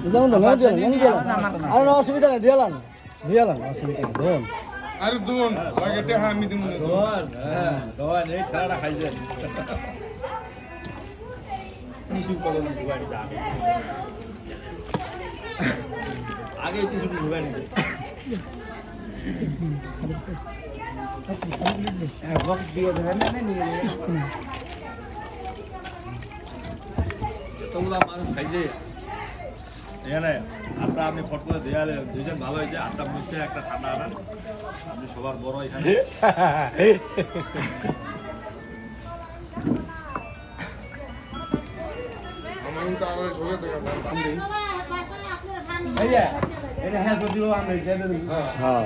যেমন তো লেমন দিলাম আর অসুবিধা নেই দিলাম অসুবিধা নেই ধরুন আরে দুন বাগেটে আমি দিমু দোয়ান এই খেলাটা খাইছে টিস্যু কলম দিবানি যা আগে টিস্যু দিবানি বক্স দিয়ে দেবেন না নিয়ে তোমরা মানুষ খাইছে এখানে আটটা আপনি ফট করে দেয়ালে দুজন ভালো হয়েছে আটটা মুছছে একটা ঠান্ডা আনান আপনি সবার বড় এখানে আমার তো আর সবে তো ভাইয়া এটা হ্যাঁ সব দিও আমরা হ্যাঁ হ্যাঁ